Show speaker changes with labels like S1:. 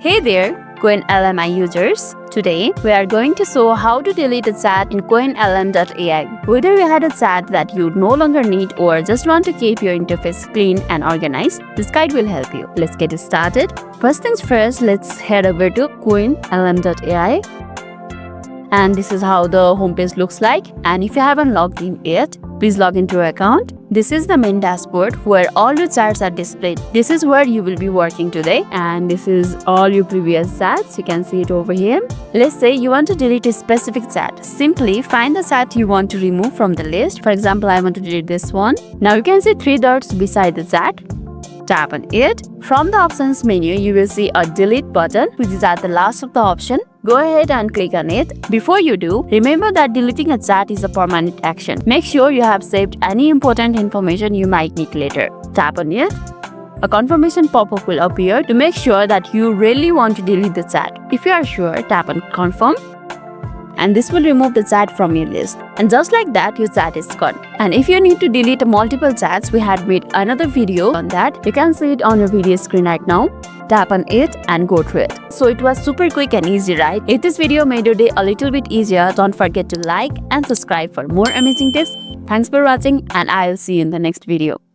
S1: Hey there, Qwenlm AI users. Today, we are going to show how to delete a chat in Qwenlm AI. Whether you had a chat that you no longer need or just want to keep your interface clean and organized, this guide will help you. Let's get started. First things first, let's head over to Qwenlm AI. And this is how the homepage looks like. And if you haven't logged in yet, please log into your account. This is the main dashboard where all your chats are displayed. This is where you will be working today, and this is all your previous chats. You can see it over here. Let's say you want to delete a specific chat. Simply find the chat you want to remove from the list. For example, I want to delete this one. Now you can see 3 dots beside the chat. Tap on it. From the options menu, you will see a delete button, which is at the last of the option. Go ahead and click on it. Before you do, remember that deleting a chat is a permanent action. Make sure you have saved any important information you might need later. Tap on it. A confirmation pop-up will appear to make sure that you really want to delete the chat. If you are sure, tap on confirm. And this will remove the chat from your list. And just like that, your chat is gone. And if you need to delete multiple chats, we had made another video on that. You can see it on your video screen right now. Tap on it and go through it. So it was super quick and easy, right? If this video made your day a little bit easier, don't forget to like and subscribe for more amazing tips. Thanks for watching, and I'll see you in the next video.